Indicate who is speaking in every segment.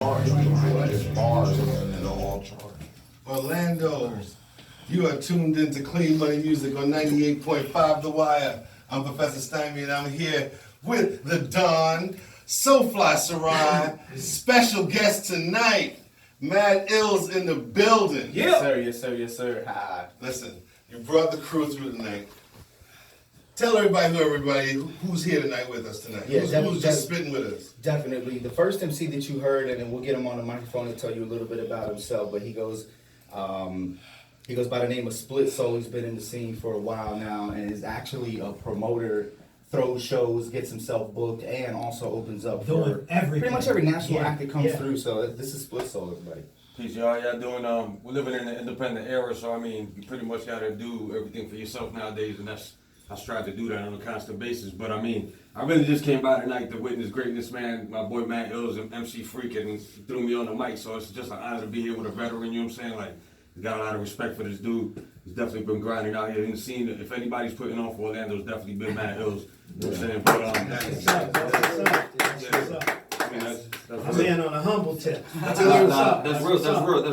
Speaker 1: Orlando, you are tuned into Clean Money Music on 98.5 The Wire. I'm Professor Stymie and I'm here with the Don, SoFly Sarai, special guest tonight, Mad Ills in the building.
Speaker 2: Yeah. Yes, sir, yes, sir, yes, sir. Hi.
Speaker 1: Listen, you brought the crew through tonight. Tell everybody who's here tonight with us tonight.
Speaker 3: Yeah,
Speaker 1: who's just spitting with us?
Speaker 3: Definitely. The first MC that you heard, and then we'll get him on the microphone to tell you a little bit about himself, but he goes by the name of Split Soul. He's been in the scene for a while now and is actually a promoter, throws shows, gets himself booked, and also opens up for pretty much every national act that comes through. So this is Split Soul, everybody.
Speaker 4: Peace, y'all. Y'all doing, we're living in an independent era, so I mean, you pretty much gotta do everything for yourself nowadays, and I strive to do that on a constant basis. But I mean, I really just came by tonight to witness greatness, man. My boy Matt Ills and MC Freak and threw me on the mic, so it's just an honor to be here with a veteran, you know what I'm saying? Like, got a lot of respect for this dude. He's definitely been grinding out here in the scene. If anybody's putting on for Orlando, it's definitely been Matt Ills. You know what I'm saying? But, I mean,
Speaker 5: that's man on a humble tip.
Speaker 4: That's real. There's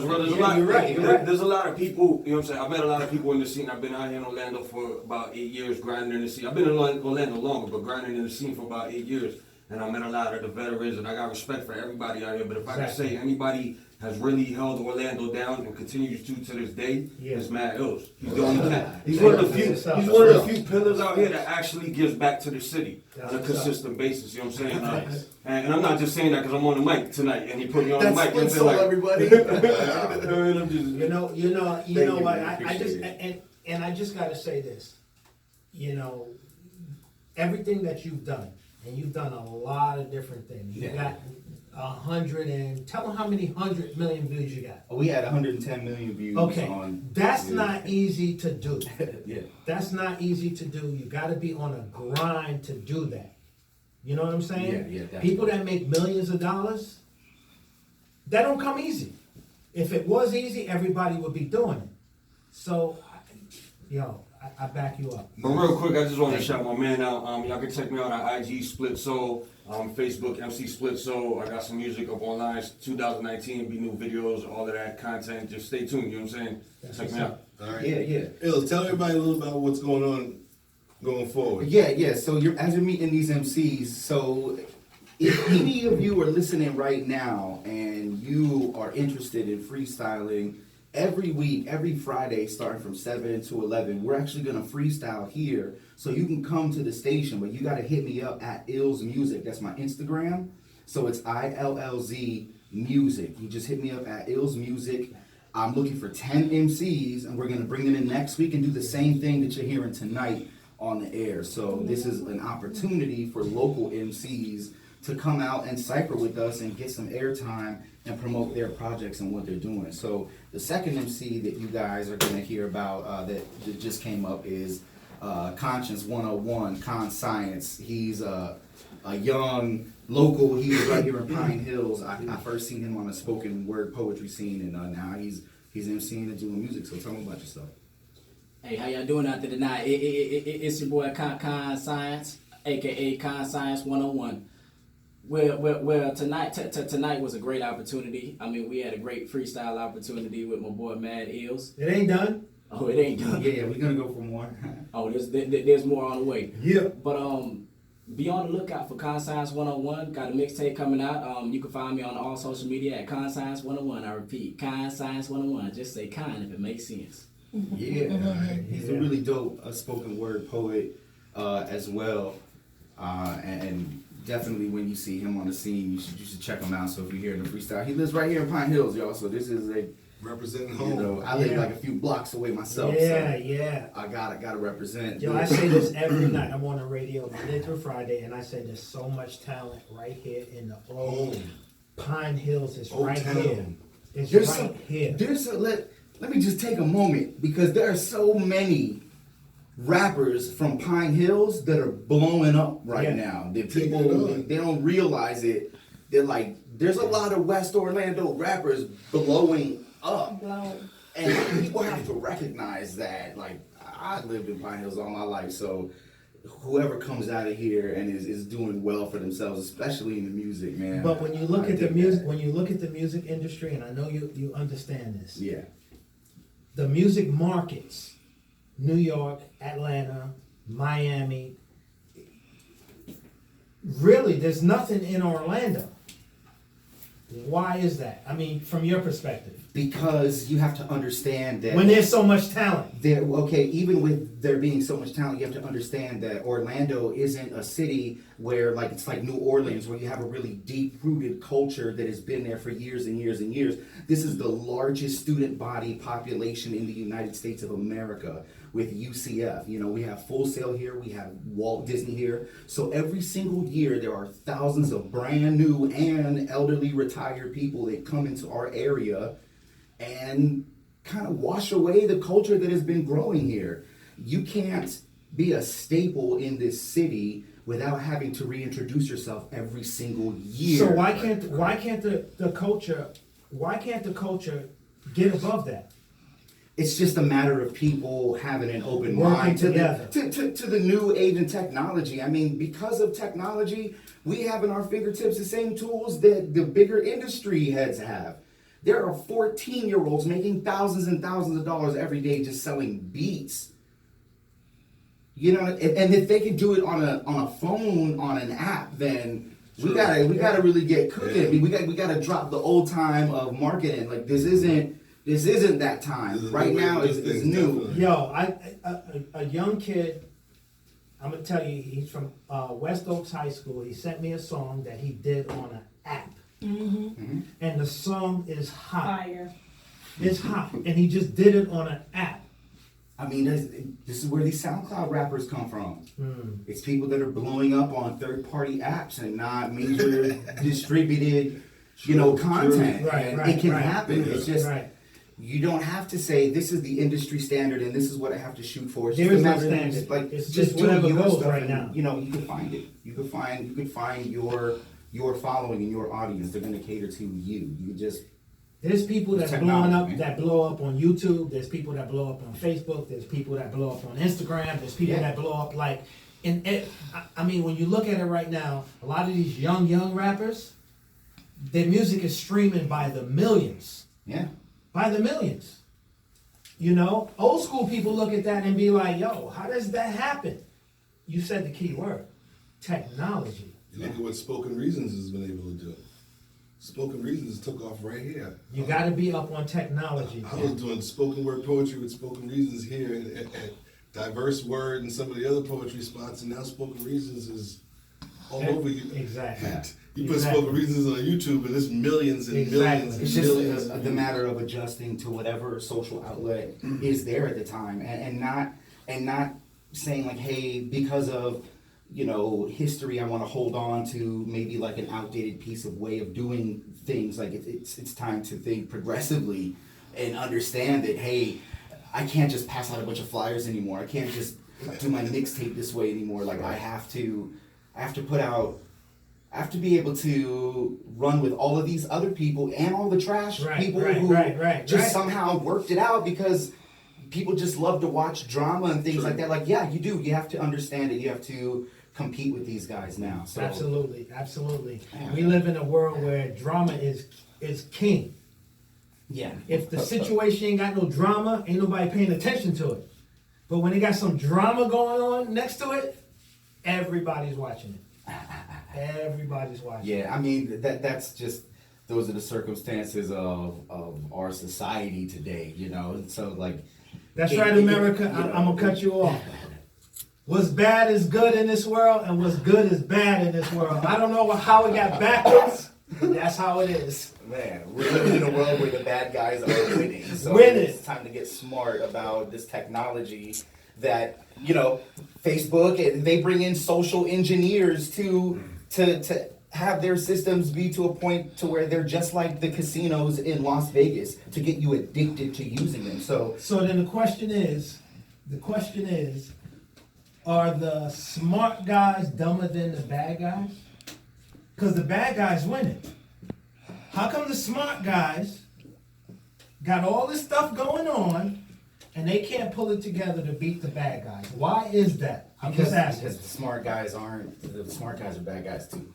Speaker 4: a lot.
Speaker 5: You're right.
Speaker 4: There's a lot of people. You know what I'm saying? I've met a lot of people in the scene. I've been out here in Orlando for about 8 years, grinding in the scene. I've been in Orlando longer, but grinding in the scene for about 8 years. And I met a lot of the veterans, and I got respect for everybody out here. But if I can say anybody has really held Orlando down and continues to this day, it's Matt Ills. He's the only cat. He's one of the few. He's one of the few pillars out here that actually gives back to the city on a consistent basis. You know what I'm saying? And I'm not just saying that because I'm on the mic tonight and he put me on the mic.
Speaker 1: That's so everybody.
Speaker 5: You know what? I just got to say this. You know, everything that you've done, and you've done a lot of different things. You got 100 and tell them how many 100 million views you got.
Speaker 3: We had 110 million views.
Speaker 5: Okay,
Speaker 3: on
Speaker 5: that's not easy to do.
Speaker 3: Yeah,
Speaker 5: that's not easy to do. You got to be on a grind to do that. You know what I'm saying?
Speaker 3: Yeah, definitely.
Speaker 5: People that make millions of dollars, that don't come easy. If it was easy, everybody would be doing it. So, I back you up.
Speaker 4: But real quick, I just want to shout my man out. Y'all can check me out on IG Split Soul, Facebook MC Split Soul. I got some music up online. 2019, be new videos, all of that content. Just stay tuned. You know what I'm saying? Check me out.
Speaker 1: All right.
Speaker 3: Yeah.
Speaker 1: Ills, tell everybody a little about what's going on going forward.
Speaker 3: Yeah. So as you're meeting these MCs, so if any of you are listening right now and you are interested in freestyling, every week, every Friday, starting from 7 to 11, we're actually going to freestyle here. So you can come to the station, but you got to hit me up at Ills Music. That's my Instagram. So it's ILLZ Music. You just hit me up at Ills Music. I'm looking for 10 MCs, and we're going to bring them in next week and do the same thing that you're hearing tonight on the air. So this is an opportunity for local MCs to come out and cypher with us and get some airtime and promote their projects and what they're doing. So the second MC that you guys are going to hear about that just came up is Conscience 101, Con Science. He's a young local. He was right here in Pine Hills. I first seen him on a spoken word poetry scene, and now he's MCing and doing music. So tell me about yourself.
Speaker 6: Hey, how y'all doing out there tonight? It's your boy Con Science, aka Con Science 101. Well, tonight was a great opportunity. I mean, we had a great freestyle opportunity with my boy Mad Ills.
Speaker 5: It ain't done.
Speaker 6: Oh, it ain't done.
Speaker 3: Yeah, we're gonna go for more.
Speaker 6: Oh, there's more on the way.
Speaker 5: Yeah.
Speaker 6: But be on the lookout for Con Science 101. Got a mixtape coming out. You can find me on all social media at Con Science 101. I repeat, Con Science 101. Just say Con if it makes sense.
Speaker 3: Yeah, he's a really dope spoken word poet as well, and definitely when you see him on the scene, you should check him out. So if you hear him freestyle, he lives right here in Pine Hills, y'all. So this is
Speaker 1: representing home.
Speaker 3: I live like a few blocks away myself.
Speaker 5: Yeah.
Speaker 3: I gotta represent.
Speaker 5: Yo, I say this every night. I'm on the radio Monday through Friday, and I say there's so much talent right here in the old Pine Hills. It's right here. It's right here.
Speaker 3: Let me just take a moment because there are so many rappers from Pine Hills that are blowing up right now. That people they don't realize it. They're like, there's a lot of West Orlando rappers blowing up, and people have to recognize that. Like, I lived in Pine Hills all my life, so whoever comes out of here and is doing well for themselves, especially in the music, man.
Speaker 5: But when you look
Speaker 3: I
Speaker 5: at the
Speaker 3: dig
Speaker 5: music,
Speaker 3: that.
Speaker 5: when you look at the music industry, and I know you understand this,
Speaker 3: Yeah.
Speaker 5: the music markets, New York, Atlanta, Miami, really, there's nothing in Orlando. Why is that? I mean, from your perspective,
Speaker 3: Because you have to understand that
Speaker 5: when there's so much talent.
Speaker 3: even with there being so much talent, you have to understand that Orlando isn't a city where it's like New Orleans, where you have a really deep-rooted culture that has been there for years and years and years. This is the largest student body population in the United States of America with UCF. We have Full Sail here, we have Walt Disney here. So every single year there are thousands of brand new and elderly retired people that come into our area and kind of wash away the culture that has been growing here. You can't be a staple in this city without having to reintroduce yourself every single year.
Speaker 5: So why can't the culture get above that?
Speaker 3: It's just a matter of people having an open
Speaker 5: Working
Speaker 3: mind
Speaker 5: together.
Speaker 3: to the new age and technology. I mean, because of technology, we have in our fingertips the same tools that the bigger industry heads have. There are 14-year-olds making thousands and thousands of dollars every day just selling beats. And if they can do it on a phone, on an app, then we gotta really get cooking.
Speaker 1: Yeah.
Speaker 3: We gotta drop the old time of marketing. Like this isn't that time. Right now is new.
Speaker 5: Yo, a young kid, I'm gonna tell you, he's from West Oaks High School. He sent me a song that he did on an app. And the song is hot.
Speaker 7: Fire.
Speaker 5: It's hot. And he just did it on an app.
Speaker 3: I mean, this is where these SoundCloud rappers come from.
Speaker 5: Hmm.
Speaker 3: It's people that are blowing up on third-party apps and not major distributed, content. And it can happen. It's just you don't have to say this is the industry standard and this is what I have to shoot for. It's
Speaker 5: There
Speaker 3: just
Speaker 5: is
Speaker 3: a
Speaker 5: no
Speaker 3: matter of
Speaker 5: standard. It's
Speaker 3: just
Speaker 5: just
Speaker 3: do
Speaker 5: whatever
Speaker 3: your
Speaker 5: goes
Speaker 3: stuff
Speaker 5: right
Speaker 3: and,
Speaker 5: now.
Speaker 3: you can find it. You can find your following and your audience. They're going to cater to you. You just
Speaker 5: There's people that's
Speaker 3: Technology,
Speaker 5: blowing up,
Speaker 3: man.
Speaker 5: that blow up on YouTube. There's people that blow up on Facebook. There's people that blow up on Instagram. There's people that blow up I mean, when you look at it right now, a lot of these young rappers, their music is streaming by the millions.
Speaker 3: yeah.
Speaker 5: By the millions. Old school people look at that and be like, yo, how does that happen? You said the key word, technology.
Speaker 1: You look at what Spoken Reasons has been able to do. Spoken Reasons took off right here.
Speaker 5: You got to be up on technology.
Speaker 1: I was doing spoken word poetry with Spoken Reasons here at Diverse Word and some of the other poetry spots, and now Spoken Reasons is all over you.
Speaker 5: Exactly.
Speaker 1: You put
Speaker 5: Exactly.
Speaker 1: Spoken Reasons on YouTube, and there's millions and
Speaker 5: Exactly.
Speaker 1: millions and
Speaker 3: It's
Speaker 1: millions.
Speaker 3: just the matter of adjusting to whatever social outlet is there at the time, and not saying like, hey, because of history, I want to hold on to maybe like an outdated piece of way of doing things. Like it's time to think progressively and understand that, hey, I can't just pass out a bunch of flyers anymore. I can't just do my mixtape this way anymore. Like I have to put out. I have to be able to run with all of these other people and all the trash people who just somehow worked it out because people just love to watch drama and things like that. Like, yeah, you do. You have to understand it. You have to compete with these guys now. So
Speaker 5: Absolutely. We live in a world where drama is king.
Speaker 3: yeah.
Speaker 5: If the situation ain't got no drama, ain't nobody paying attention to it. But when it got some drama going on next to it, everybody's watching it. Everybody's watching.
Speaker 3: Yeah, I mean that's just those are the circumstances of our society today, So like
Speaker 5: That's right, America. I'm gonna cut you off. What's bad is good in this world, and what's good is bad in this world. I don't know how it got backwards, but that's how it is.
Speaker 3: Man, we're living in a world where the bad guys are winning. So
Speaker 5: Winning.
Speaker 3: It's time to get smart about this technology that, Facebook, and they bring in social engineers to have their systems be to a point to where they're just like the casinos in Las Vegas to get you addicted to using them. So
Speaker 5: then the question is, are the smart guys dumber than the bad guys? Because the bad guys winning. How come the smart guys got all this stuff going on and they can't pull it together to beat the bad guys? Why is that? I'm just asking.
Speaker 3: Because the smart guys are bad guys too.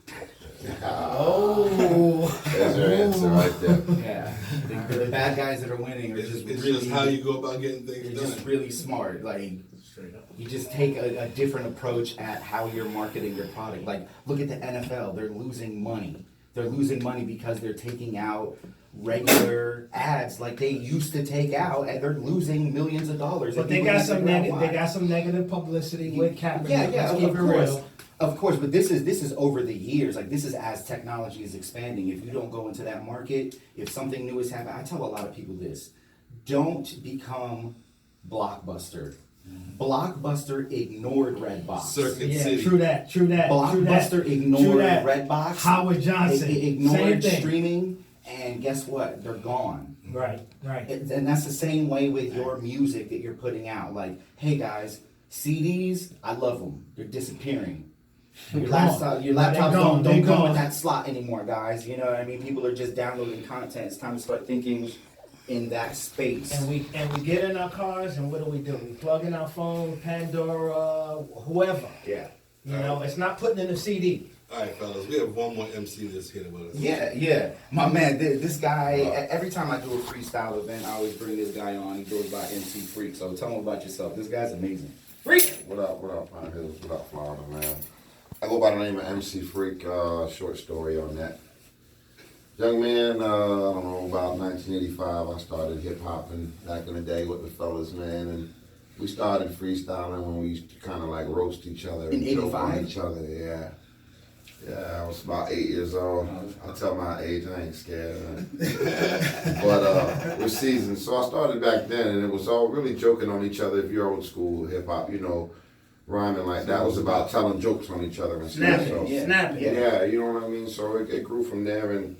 Speaker 7: There's your answer right there.
Speaker 3: Yeah, the bad guys that are winning are
Speaker 1: It's
Speaker 3: just
Speaker 1: just
Speaker 3: really
Speaker 1: how you go about getting
Speaker 3: they're
Speaker 1: things
Speaker 3: just
Speaker 1: done.
Speaker 3: really smart. Like you just take a different approach at how you're marketing your product. Like look at the NFL, they're losing money. They're losing money because they're taking out regular ads like they used to take out, and they're losing millions of dollars.
Speaker 5: But they got some negative publicity with Kaepernick.
Speaker 3: Yeah,
Speaker 5: Let's keep
Speaker 3: of
Speaker 5: it
Speaker 3: course.
Speaker 5: real.
Speaker 3: Of course, but this is over the years. Like this is as technology is expanding. If you don't go into that market, if something new is happening, I tell a lot of people this: don't become Blockbuster. Blockbuster ignored Redbox.
Speaker 1: Circuit
Speaker 5: Yeah,
Speaker 1: City.
Speaker 5: true that.
Speaker 3: Blockbuster ignored Redbox.
Speaker 5: Howard Johnson,
Speaker 3: It
Speaker 5: same
Speaker 3: ignored
Speaker 5: thing.
Speaker 3: streaming, and guess what? They're gone.
Speaker 5: Right.
Speaker 3: And that's the same way with your music that you're putting out. Like, hey guys, CDs, I love them. They're disappearing. Your laptops don't come with that slot anymore, guys. You know what I mean? People are just downloading content. It's time to start thinking in that space.
Speaker 5: And we get in our cars, and what do? We plug in our phone, Pandora, whoever.
Speaker 3: Yeah.
Speaker 5: You know, it's not putting in a CD.
Speaker 1: All right, fellas, we have one more MC that's here with us.
Speaker 3: Yeah. My man, this guy, every time I do a freestyle event, I always bring this guy on. He goes by MC Freak. So tell him about yourself. This guy's amazing.
Speaker 5: Freak!
Speaker 7: What up, Pine Hills? What up, Florida, man? I go by the name of MC Freak, short story on that. Young man, I don't know, about 1985, I started hip-hopping back in the day with the fellas, man, and we started freestyling when we used to kind of like roast each other
Speaker 3: In
Speaker 7: and joke on
Speaker 3: 85?
Speaker 7: each other, yeah. Yeah, I was about 8 years old. I tell my age, I ain't scared, man. But we're seasoned. So I started back then, and it was all really joking on each other. If you're old school hip-hop, you know, rhyming like that was about telling jokes on each other and stuff. So,
Speaker 5: Snapping.
Speaker 7: yeah, you know what I mean? So it grew from there, and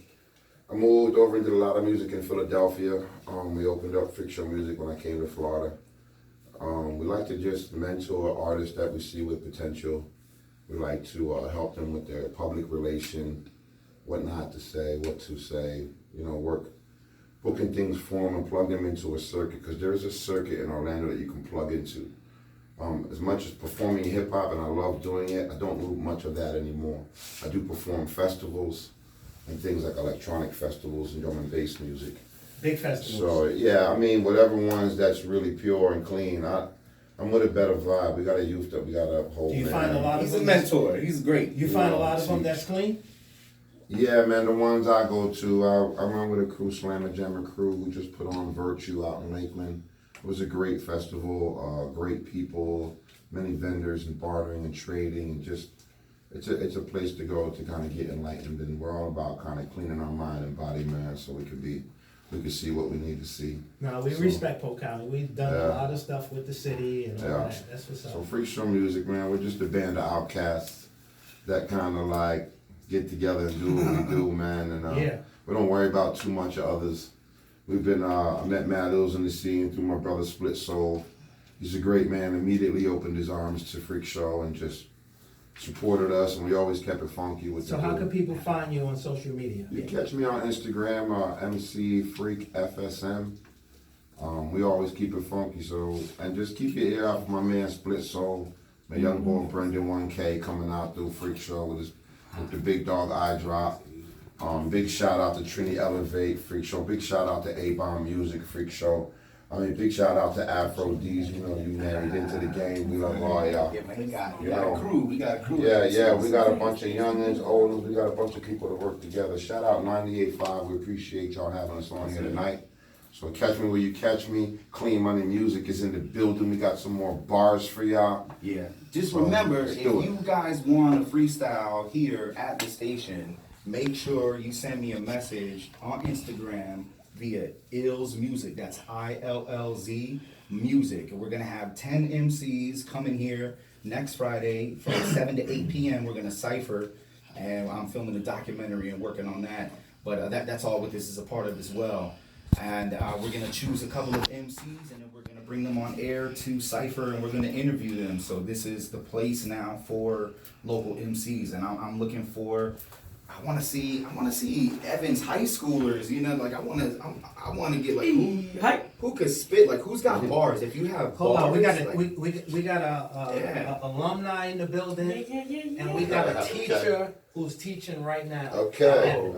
Speaker 7: I moved over and did a lot of music in Philadelphia. We opened up Freestyle Music when I came to Florida. We like to just mentor artists that we see with potential. We like to help them with their public relation, what not to say, what to say, you know, booking things for them and plug them into a circuit, because there's a circuit in Orlando that you can plug into. As much as performing hip hop, and I love doing it, I don't do much of that anymore. I do perform festivals and things like electronic festivals and drum and bass music.
Speaker 5: Big festivals.
Speaker 7: So yeah, I mean, whatever ones that's really pure and clean, I'm with a better vibe. We got a youth that we got to uphold.
Speaker 5: Do you
Speaker 7: man.
Speaker 5: find a lot of
Speaker 3: He's a
Speaker 5: them?
Speaker 3: mentor. He's great.
Speaker 5: You find a lot of them that's clean?
Speaker 7: Yeah, man, the ones I go to, I run with a crew, Slammer Jammer crew, who just put on Virtue out in Lakeland. It was a great festival, great people, many vendors and bartering and trading, and just, it's a place to go to kind of get enlightened, and we're all about kind of cleaning our mind and body, man, so we can see what we need to see.
Speaker 5: No, we
Speaker 7: So,
Speaker 5: respect Polk County. We've done
Speaker 7: Yeah.
Speaker 5: a lot of stuff with the city and all
Speaker 7: Yeah.
Speaker 5: that. That's what's up.
Speaker 7: So Freestyle Music, man, we're just a band of outcasts that kind of like get together and do what we do, man, and
Speaker 5: Yeah.
Speaker 7: we don't worry about too much of others. We've been, I met Matt Ills in the scene through my brother Split Soul. He's a great man, immediately opened his arms to Freak Show and just supported us, and we always kept it funky with
Speaker 5: So
Speaker 7: the
Speaker 5: how
Speaker 7: dude.
Speaker 5: can people find you on social media?
Speaker 7: You catch me on Instagram, MC Freak FSM. We always keep it funky, so, and just keep your ear out for my man Split Soul, my young boy Brendan 1K coming out through Freak Show with the big dog eye drop. Big shout out to Trini Elevate Freak Show. Big shout out to A-Bomb Music Freak Show. I mean, big shout out to Afro D's. You know, you married into the game. We love all y'all.
Speaker 3: Yeah, man, we got
Speaker 7: You know.
Speaker 3: a crew. We got a crew.
Speaker 7: Yeah, we got a bunch of youngins, oldins. We got a bunch of people to work together. Shout out 98.5. We appreciate y'all having us on here tonight. So catch me where you catch me. Clean Money Music is in the building. We got some more bars for y'all.
Speaker 3: Yeah. Just
Speaker 7: So,
Speaker 3: remember,
Speaker 7: let's
Speaker 3: if
Speaker 7: do it.
Speaker 3: you guys want to freestyle here at the station, make sure you send me a message on Instagram via Ills Music. That's ILLZ Music. And we're going to have 10 MCs coming here next Friday from 7 to 8 p.m. We're going to cypher, and I'm filming a documentary and working on that. But that's all what this is a part of as well. And we're going to choose a couple of MCs, and then we're going to bring them on air to cypher, and we're going to interview them. So this is the place now for local MCs, and I'm looking for I want to see Evans high schoolers. You know, like I want to get like who could spit, like who's got bars. If you have
Speaker 5: Hold
Speaker 3: bars,
Speaker 5: on, we got
Speaker 3: Yeah.
Speaker 5: a alumni in the building, and we got a teacher who's teaching right now.
Speaker 7: Okay.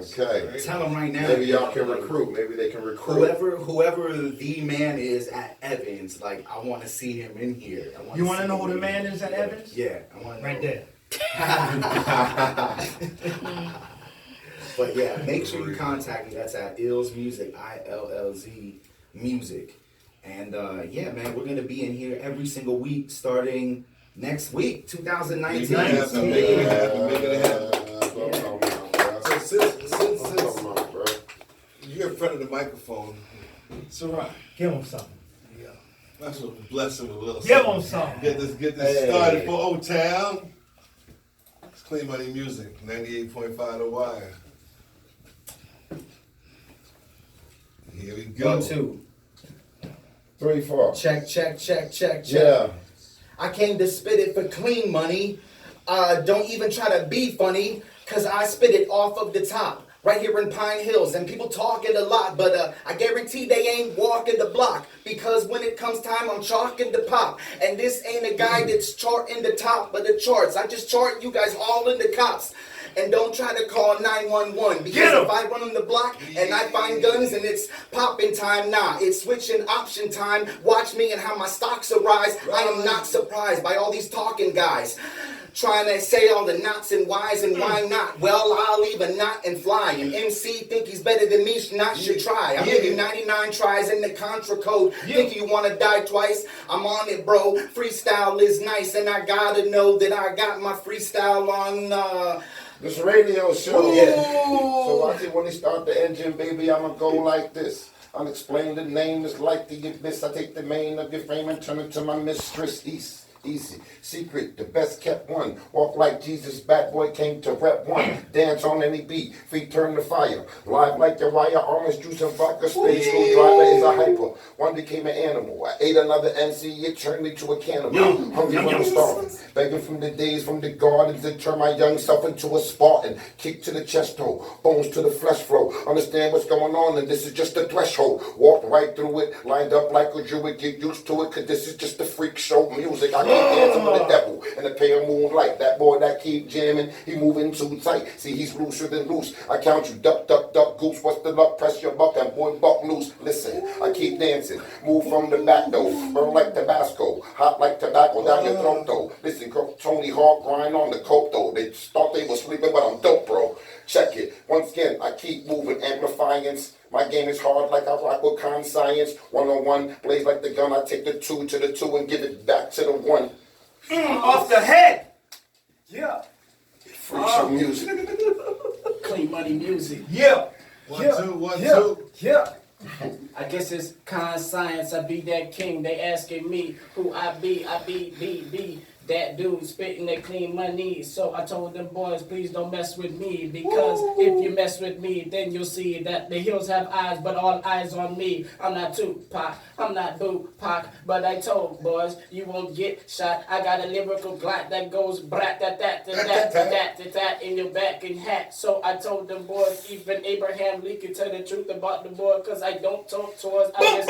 Speaker 3: tell them right now.
Speaker 7: Maybe y'all can recruit. Maybe they can recruit.
Speaker 3: Whoever the man is at Evans, like I want to see him in here.
Speaker 5: You want to know who the man is at Evans?
Speaker 3: Yeah, I want to
Speaker 5: Right there.
Speaker 3: But yeah, make sure you contact me. That's at Ills Music, ILLZ Music. And yeah, man, we're gonna be in here every single week starting next week, 2019.
Speaker 1: Make it happen. Make it happen. So since you're in front of the microphone, Sarai,
Speaker 5: Give him something.
Speaker 1: yeah, that's what bless him with a little.
Speaker 5: Give
Speaker 1: something.
Speaker 5: him something.
Speaker 1: Get this started for Old Town. It's Clean Money Music, 98.5 The Wire. Here we go.
Speaker 3: 1, 2.
Speaker 7: 3, 4.
Speaker 3: Check.
Speaker 7: Yeah.
Speaker 3: I came to spit it for clean money. Don't even try to be funny, cause I spit it off of the top. Right here in Pine Hills, and people talk it a lot, but I guarantee they ain't walking the block, because when it comes time, I'm chalking the pop. And this ain't a guy that's charting the top of the charts. I just chart you guys all in the cops. And don't try to call 911, because if I run on the block and I find guns and it's popping time, nah, it's switching option time. Watch me and how my stocks arise. I am not surprised by all these talking guys trying to say all the knots and whys and why not. Well, I'll leave a knot and fly. An MC think he's better than me, not should try. I'm giving 99 tries in the Contra code. Think you want to die twice? I'm on it, bro. Freestyle is nice, and I gotta know that I got my freestyle on
Speaker 7: This radio show.
Speaker 3: Yeah.
Speaker 7: So watch it when they start the engine, baby. I'ma go like this. I'll explain the name. It's like the abyss. I take the main of your frame and turn it to my mistress. Easy. Secret, the best kept one. Walk like Jesus, bad boy came to rep one. Dance on any beat, feet turn to fire. Live like the wire, orange juice and vodka. Stage screwdriver is a hyper. One became an animal. I ate another MC, it turned me to a cannibal. Hungry when I'm starving. Begging from the days from the gardens that turned my young self into a Spartan. Kick to the chest hole, bones to the flesh flow. Understand what's going on, and this is just the threshold. Walk right through it, lined up like a druid. Get used to it, cause this is just the freak show music. I keep dancing with the devil in a pale moonlight. That boy that keep jamming, he moving too tight. See, he's looser than loose. I count you, duck, goose. What's the luck? Press your buck and boy buck loose. Listen, I keep dancing. Move from the back though. Burn like Tabasco. Hot like tobacco down your throat though. Listen, Tony Hawk grind on the coke though. They thought they was sleeping, but I'm dope, bro. Check it. Once again, I keep moving, amplifying. My game is hard like I rock with conscience. 101, blaze like the gun. I take the 2 to the 2 and give it back to the 1.
Speaker 4: Off the head. Yeah.
Speaker 7: Freak show music.
Speaker 6: Clean Money Music.
Speaker 4: Yeah.
Speaker 1: 1, 2.
Speaker 4: Yeah.
Speaker 6: I guess it's conscience. I be that king. They asking me who I be. I be that dude spitting that clean money. So I told them boys, please don't mess with me, because if you mess with me, then you'll see that the hills have eyes, but all eyes on me. I'm not Tupac, I'm not Tupac, but I told boys you won't get shot. I got a lyrical glide that goes brat that in your back and hat. So I told them boys, even Abraham Lincoln tell the truth about the boy, cause I don't talk towards. I just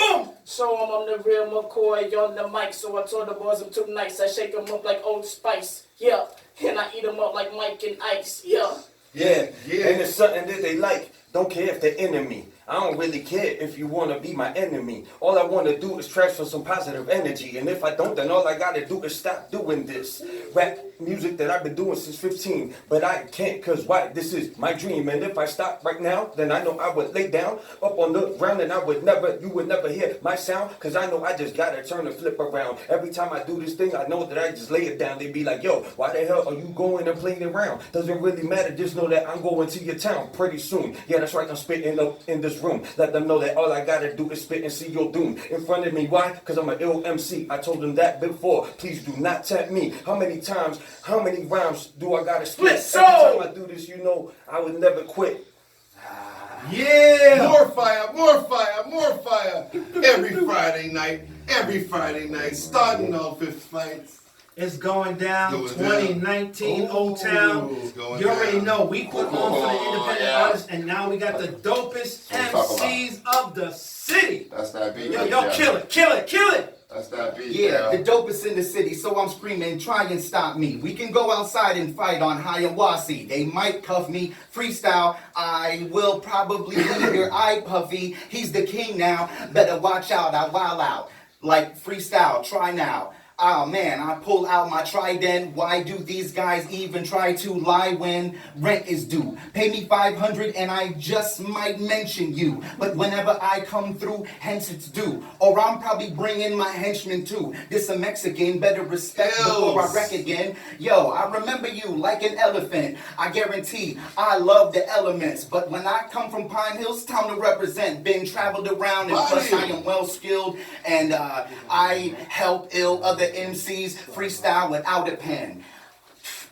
Speaker 6: show them I'm the real McCoy on the mic. So I told the boys I'm too nice. I shake them up like Old Spice, yeah, and I eat them up like Mike and Ice, yeah.
Speaker 4: Yeah. And it's something that they like. Don't care if they're enemy. I don't really care if you want to be my enemy. All I want to do is transfer some positive energy. And if I don't, then all I got to do is stop doing this rap music that I've been doing since 15. But I can't, because why? This is my dream. And if I stop right now, then I know I would lay down up on the ground, and you would never hear my sound, because I know I just got to turn the flip around. Every time I do this thing, I know that I just lay it down. They be like, yo, why the hell are you going and playing around? Doesn't really matter. Just know that I'm going to your town pretty soon. Yeah, that's right. I'm spitting up in this room. Let them know that all I gotta do is spit and see your doom in front of me. Why? Because I'm an ill MC. I told them that before. Please do not tempt me. How many rhymes do I gotta spit? Every time I do this, you know I would never quit.
Speaker 1: Yeah! More fire. Every Friday night, starting off with fights.
Speaker 5: It's going down.
Speaker 1: Going
Speaker 5: 2019
Speaker 1: down.
Speaker 5: Old Town.
Speaker 1: Ooh, it's going
Speaker 5: You already
Speaker 1: down.
Speaker 5: know we put on for the independent
Speaker 7: yeah.
Speaker 5: artists, and now we got the dopest
Speaker 7: That's what I'm
Speaker 5: MCs of the city.
Speaker 7: That's that beat.
Speaker 5: Yo,
Speaker 7: right
Speaker 5: yo,
Speaker 7: there.
Speaker 5: kill it, kill it, kill it.
Speaker 7: That's that beat.
Speaker 3: Yeah, the dopest in the city, so I'm screaming, try and stop me. We can go outside and fight on Hiawassee. They might cuff me. Freestyle, I will probably leave your eye puffy. He's the king now. Better watch out, I wild out. Like freestyle, try now. Oh man, I pull out my trident. Why do these guys even try to lie when rent is due? Pay me 500 and I just might mention you. But whenever I come through, hence it's due. Or I'm probably bringing my henchmen too. This a Mexican, better respect before I wreck again. Yo, I remember you like an elephant. I guarantee I love the elements. But when I come from Pine Hills, time to represent. Been traveled around and plus I am well skilled. And I help ill other MCs freestyle without a pen.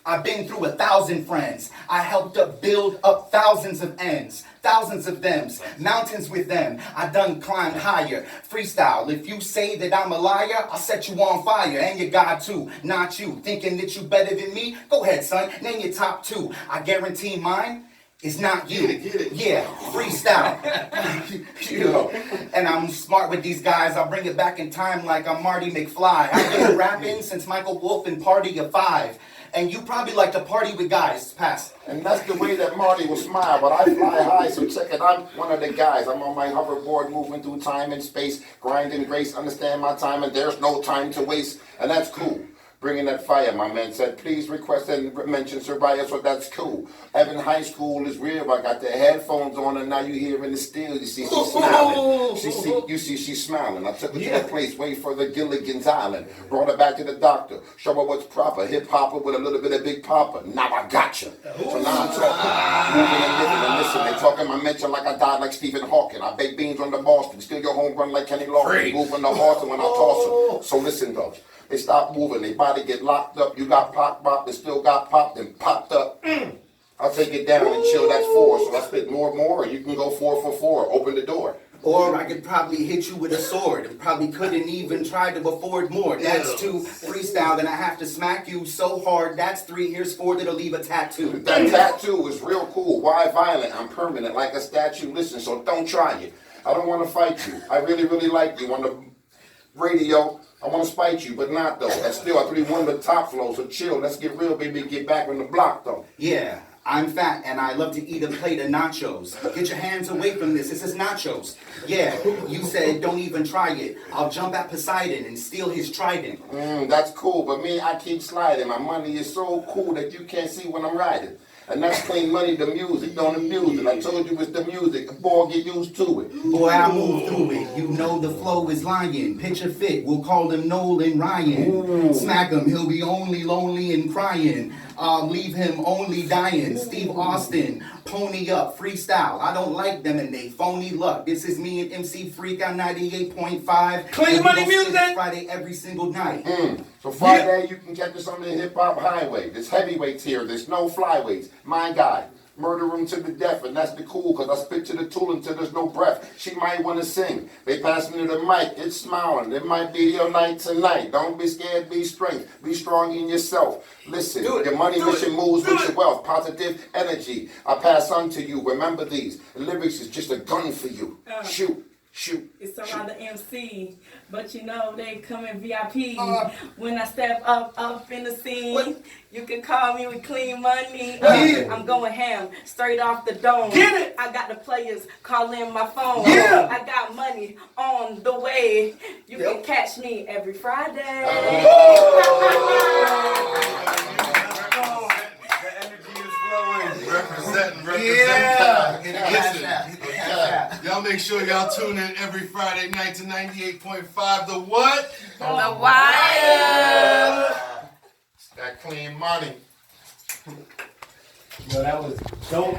Speaker 3: I've been through 1,000 friends. I helped up build up thousands of ends, thousands of thems, mountains with them. I done climbed higher. Freestyle, if you say that I'm a liar, I'll set you on fire. And you got to, not you. Thinking that you better than me? Go ahead, son. Name your top two. I guarantee mine is not you.
Speaker 1: Get it.
Speaker 3: Yeah, freestyle. You know, and I'm smart with these guys. I'll bring it back in time like I'm Marty McFly. I've been rapping since Michael Wolf and Party of Five. And you probably like to party with guys. Pass.
Speaker 7: And that's the way that Marty will smile, but I fly high, so check it, I'm one of the guys. I'm on my hoverboard, moving through time and space, grinding grace, understand my time, and there's no time to waste, and that's cool. Bringing that fire, my man said, please request and mention Soraya, so that's cool. Evan High School is real, I got the headphones on, and now you hear in the still, you see she's smiling. You see she's smiling. I took her to a place way further, Gilligan's Island. Brought her back to the doctor, show her what's proper. Hip-hopper with a little bit of Big Papa. Now I got you. So now I'm talking. Moving and living and listen. They talking my mention like I died like Stephen Hawking. I bake beans on the Boston, steal your home run like Kenny Loggins. Moving the horse when I toss them. So listen, though. They stop moving, they body get locked up. You got popped, they still got popped and popped up. I'll take it down and chill, that's 4. So I spit more, and you can go 4 for 4. Open the door.
Speaker 3: Or I could probably hit you with a sword and probably couldn't even try to afford more. That's 2. Freestyle, then I have to smack you so hard. That's 3. Here's 4 that'll leave a tattoo.
Speaker 7: That tattoo is real cool. Why violent? I'm permanent like a statue. Listen, so don't try it. I don't want to fight you. I really, really like you on the radio. I want to spite you, but not though. That's still I 3-1 the top flow, so chill. Let's get real, baby. Get back on the block though.
Speaker 3: Yeah, I'm fat and I love to eat a plate of nachos. Get your hands away from this. This is nachos. Yeah, you said don't even try it. I'll jump at Poseidon and steal his trident.
Speaker 7: That's cool, but me, I keep sliding. My money is so cool that you can't see when I'm riding. And that's clean money, the music, don't abuse it. I told you it's the music, boy, get used to it.
Speaker 3: Boy, I move through it. You know the flow is lying. Picture fit, we'll call him Nolan Ryan. Smack him, he'll be only lonely and crying. Leave him only dying. Steve Austin, pony up, freestyle. I don't like them and they phony luck. This is me and MC Freak on 98.5.
Speaker 5: Clean money music.
Speaker 3: Friday every single night.
Speaker 7: So Friday, you can catch us on the hip-hop highway. There's heavyweights here, there's no flyweights. My guy, murder him to the death, and that's the cool, cause I spit to the tool until there's no breath. She might wanna sing. They pass me the mic, it's smiling. It might be your night tonight. Don't be scared, be strength. Be strong in yourself. Listen, your money mission moves with your wealth. Positive energy. I pass on to you. Remember these. The lyrics is just a gun for you. Shoot.
Speaker 8: It's around the MC, but you know they come in VIP. When I step up in the scene, you can call me with clean money. I'm going ham, straight off the dome.
Speaker 5: Get it!
Speaker 8: I got the players calling my phone.
Speaker 5: Yeah!
Speaker 8: I got money on the way. You can catch me every Friday.
Speaker 1: Representing. Listen, y'all make sure y'all tune in every Friday night to 98.5. The what?
Speaker 8: The Wire.
Speaker 7: That clean money.
Speaker 5: Yo, that was dope.